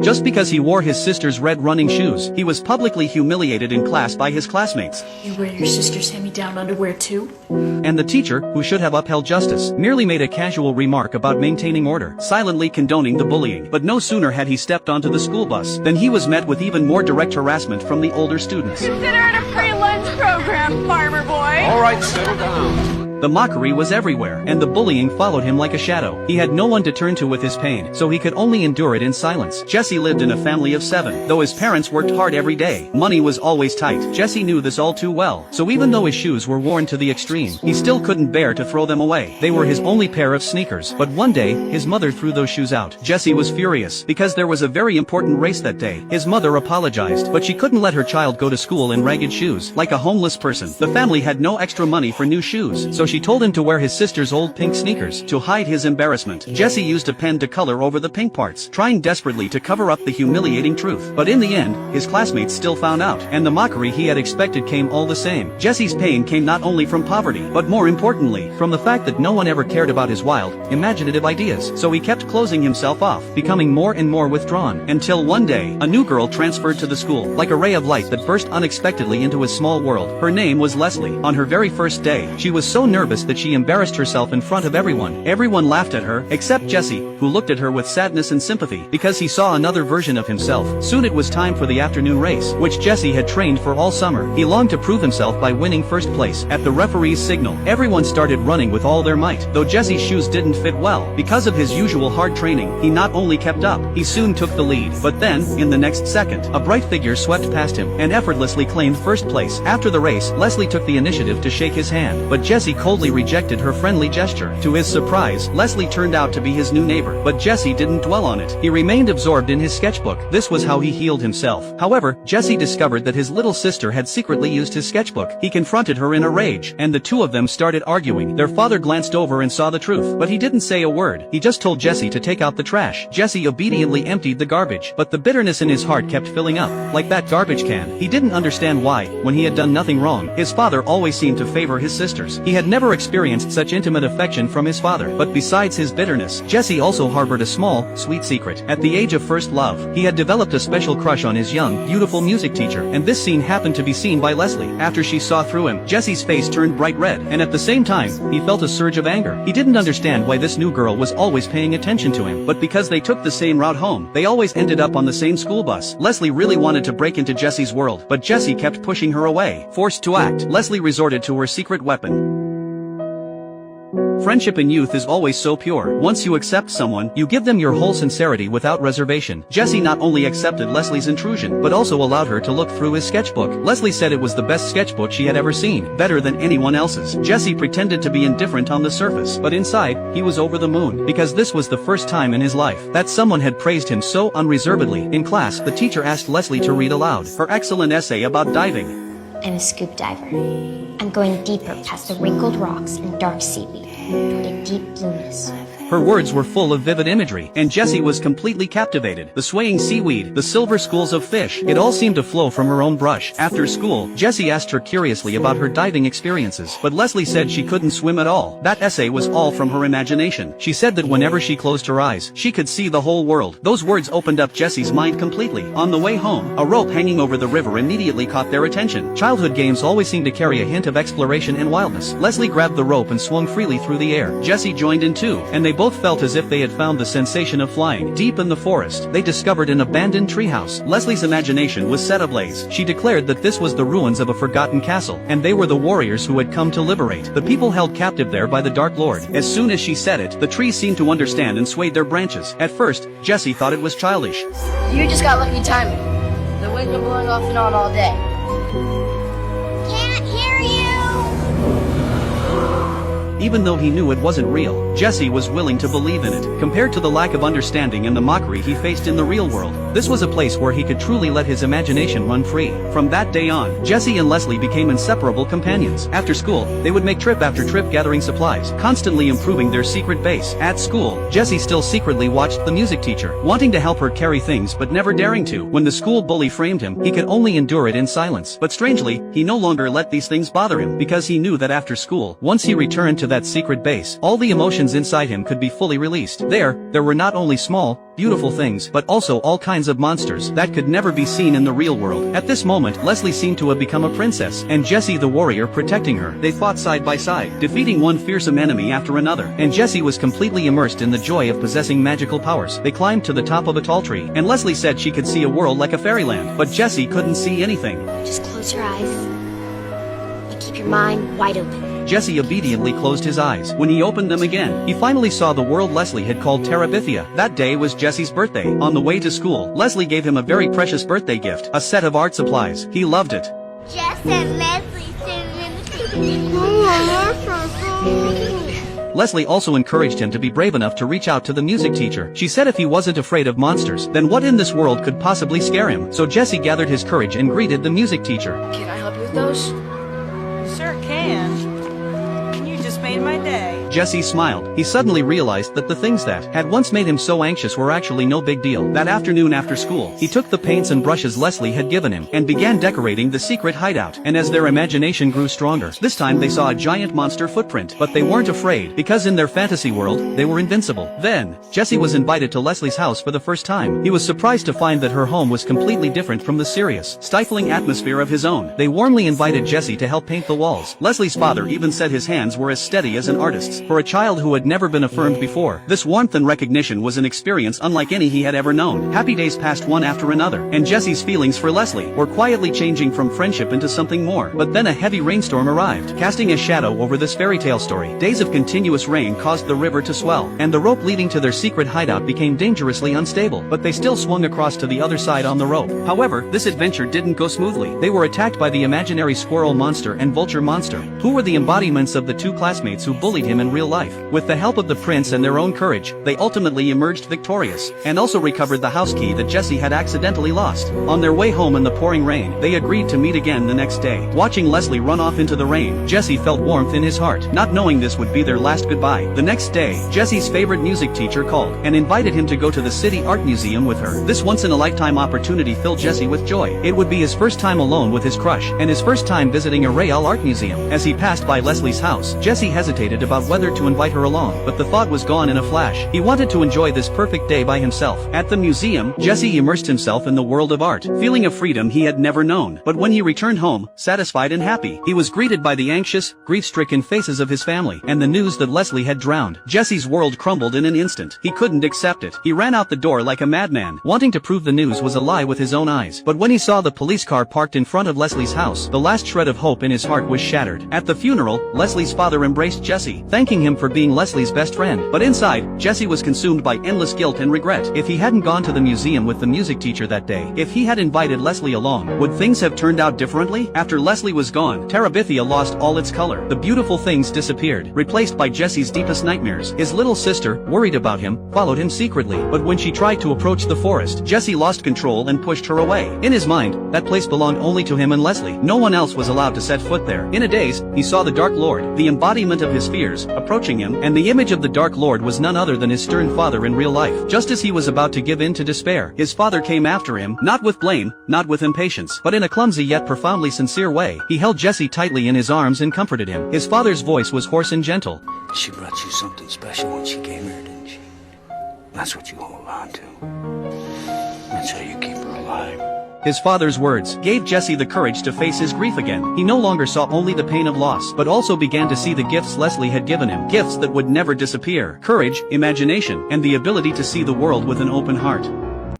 Just because he wore his sister's red running shoes, he was publicly humiliated in class by his classmates. You wear your sister's hand-me-down underwear too? And the teacher, who should have upheld justice, merely made a casual remark about maintaining order, silently condoning the bullying. But no sooner had he stepped onto the school bus than he was met with even more direct harassment from the older students. Consider it a free lunch program, farmer boy. All right, settle down. The mockery was everywhere, and the bullying followed him like a shadow. He had no one to turn to with his pain, so he could only endure it in silence. Jesse lived in a family of 7. Though his parents worked hard every day, money was always tight. Jesse knew this all too well, so even though his shoes were worn to the extreme, he still couldn't bear to throw them away. They were his only pair of sneakers. But one day, his mother threw those shoes out. Jesse was furious, because there was a very important race that day. His mother apologized, but she couldn't let her child go to school in ragged shoes, like a homeless person. The family had no extra money for new shoes, so she told him to wear his sister's old pink sneakers. To hide his embarrassment, Jesse used a pen to color over the pink parts, trying desperately to cover up the humiliating truth. But in the end, his classmates still found out, and the mockery he had expected came all the same. Jesse's pain came not only from poverty, but more importantly, from the fact that no one ever cared about his wild, imaginative ideas. So he kept closing himself off, becoming more and more withdrawn, until one day, a new girl transferred to the school, like a ray of light that burst unexpectedly into his small world. Her name was Leslie. On her very first day, she was so nervous that she embarrassed herself in front of everyone. Everyone laughed at her, except Jesse, who looked at her with sadness and sympathy, because he saw another version of himself. Soon it was time for the afternoon race, which Jesse had trained for all summer. He longed to prove himself by winning first place. At the referee's signal, everyone started running with all their might. Though Jesse's shoes didn't fit well, because of his usual hard training, he not only kept up, he soon took the lead. But then, in the next second, a bright figure swept past him, and effortlessly claimed first place. After the race, Leslie took the initiative to shake his hand, but Jesse coldly rejected her friendly gesture. To his surprise, Leslie turned out to be his new neighbor, but Jesse didn't dwell on it. He remained absorbed in his sketchbook. This was how he healed himself. However, Jesse discovered that his little sister had secretly used his sketchbook. He confronted her in a rage, and the two of them started arguing. Their father glanced over and saw the truth, but he didn't say a word. He just told Jesse to take out the trash. Jesse obediently emptied the garbage, but the bitterness in his heart kept filling up, like that garbage can. He didn't understand why, when he had done nothing wrong, his father always seemed to favor his sisters. He had never experienced such intimate affection from his father. But besides his bitterness, Jesse also harbored a small, sweet secret. At the age of first love, he had developed a special crush on his young, beautiful music teacher, and this scene happened to be seen by Leslie. After she saw through him, Jesse's face turned bright red, and at the same time, he felt a surge of anger. He didn't understand why this new girl was always paying attention to him, but because they took the same route home, they always ended up on the same school bus. Leslie really wanted to break into Jesse's world, but Jesse kept pushing her away. Forced to act, Leslie resorted to her secret weapon. Friendship in youth is always so pure. Once you accept someone, you give them your whole sincerity without reservation. Jesse not only accepted Leslie's intrusion, but also allowed her to look through his sketchbook. Leslie said it was the best sketchbook she had ever seen, better than anyone else's. Jesse pretended to be indifferent on the surface, but inside, he was over the moon, because this was the first time in his life that someone had praised him so unreservedly. In class, the teacher asked Leslie to read aloud her excellent essay about diving. I'm a scuba diver. I'm going deeper past the wrinkled rocks and dark seaweed toward a deep blueness. Her words were full of vivid imagery, and Jesse was completely captivated. The swaying seaweed, the silver schools of fish, it all seemed to flow from her own brush. After school, Jesse asked her curiously about her diving experiences, but Leslie said she couldn't swim at all. That essay was all from her imagination. She said that whenever she closed her eyes, she could see the whole world. Those words opened up Jesse's mind completely. On the way home, a rope hanging over the river immediately caught their attention. Childhood games always seem to carry a hint of exploration and wildness. Leslie grabbed the rope and swung freely through the air. Jesse joined in too, and they both felt as if they had found the sensation of flying. Deep in the forest, they discovered an abandoned treehouse. Leslie's imagination was set ablaze. She declared that this was the ruins of a forgotten castle, and they were the warriors who had come to liberate the people held captive there by the Dark Lord. As soon as she said it, the trees seemed to understand and swayed their branches. At first, Jesse thought it was childish. You just got lucky timing. The winds are blowing off and on all day. Can't hear you! Even though he knew it wasn't real, Jesse was willing to believe in it. Compared to the lack of understanding and the mockery he faced in the real world, this was a place where he could truly let his imagination run free. From that day on, Jesse and Leslie became inseparable companions. After school, they would make trip after trip gathering supplies, constantly improving their secret base. At school, Jesse still secretly watched the music teacher, wanting to help her carry things but never daring to. When the school bully framed him, he could only endure it in silence. But strangely, he no longer let these things bother him, because he knew that after school, once he returned to that that secret base, all the emotions inside him could be fully released. There were not only small, beautiful things, but also all kinds of monsters that could never be seen in the real world. At this moment, Leslie seemed to have become a princess, and Jessie the warrior protecting her. They fought side by side, defeating one fearsome enemy after another, and Jessie was completely immersed in the joy of possessing magical powers. They climbed to the top of a tall tree, and Leslie said she could see a world like a fairyland, but Jessie couldn't see anything. Just close your eyes and keep your mind wide open. Jessie obediently closed his eyes. When he opened them again, he finally saw the world Leslie had called Terabithia. That day was Jessie's birthday. On the way to school, Leslie gave him a very precious birthday gift, a set of art supplies. He loved it. Jess and Leslie Leslie also encouraged him to be brave enough to reach out to the music teacher. She said if he wasn't afraid of monsters, then what in this world could possibly scare him? So Jessie gathered his courage and greeted the music teacher. Can I help you with those? Sure can. You just made my day. Jessie smiled. He suddenly realized that the things that had once made him so anxious were actually no big deal. That afternoon after school, he took the paints and brushes Leslie had given him and began decorating the secret hideout. And as their imagination grew stronger, this time they saw a giant monster footprint. But they weren't afraid, because in their fantasy world, they were invincible. Then, Jessie was invited to Leslie's house for the first time. He was surprised to find that her home was completely different from the serious, stifling atmosphere of his own. They warmly invited Jessie to help paint the walls. Leslie's father even said his hands were as steady as an artist's. For a child who had never been affirmed before, this warmth and recognition was an experience unlike any he had ever known. Happy days passed one after another, and Jessie's feelings for Leslie were quietly changing from friendship into something more. But then a heavy rainstorm arrived, casting a shadow over this fairy tale story. Days of continuous rain caused the river to swell, and the rope leading to their secret hideout became dangerously unstable, but they still swung across to the other side on the rope. However, this adventure didn't go smoothly. They were attacked by the imaginary squirrel monster and vulture monster, who were the embodiments of the two classmates who bullied him in real life. With the help of the prince and their own courage, they ultimately emerged victorious, and also recovered the house key that Jessie had accidentally lost. On their way home in the pouring rain, they agreed to meet again the next day. Watching Leslie run off into the rain, Jessie felt warmth in his heart, not knowing this would be their last goodbye. The next day, Jessie's favorite music teacher called, and invited him to go to the City Art Museum with her. This once-in-a-lifetime opportunity filled Jessie with joy. It would be his first time alone with his crush, and his first time visiting a real art museum. As he passed by Leslie's house, Jessie hesitated about whether to invite her along, but the thought was gone in a flash. He wanted to enjoy this perfect day by himself. At the museum, Jessie immersed himself in the world of art, feeling a freedom he had never known. But when he returned home, satisfied and happy, he was greeted by the anxious, grief-stricken faces of his family, and the news that Leslie had drowned. Jessie's world crumbled in an instant. He couldn't accept it. He ran out the door like a madman, wanting to prove the news was a lie with his own eyes. But when he saw the police car parked in front of Leslie's house, the last shred of hope in his heart was shattered. At the funeral, Leslie's father embraced Jessie, thanking him for being Leslie's best friend. But inside, Jessie was consumed by endless guilt and regret. If he hadn't gone to the museum with the music teacher that day, if he had invited Leslie along, would things have turned out differently? After Leslie was gone, Terabithia lost all its color. The beautiful things disappeared, replaced by Jessie's deepest nightmares. His little sister, worried about him, followed him secretly. But when she tried to approach the forest, Jessie lost control and pushed her away. In his mind, that place belonged only to him and Leslie. No one else was allowed to set foot there. In a daze, he saw the Dark Lord, the embodiment of his fears, approaching him, and the image of the Dark Lord was none other than his stern father in real life. Just as he was about to give in to despair, his father came after him, not with blame, not with impatience, but in a clumsy yet profoundly sincere way. He held Jessie tightly in his arms and comforted him. His father's voice was hoarse and gentle. She brought you something special when she came here, didn't she? That's what you hold on to. That's how you keep her alive. His father's words gave Jessie the courage to face his grief again. He no longer saw only the pain of loss, but also began to see the gifts Leslie had given him, gifts that would never disappear: courage, imagination, and the ability to see the world with an open heart.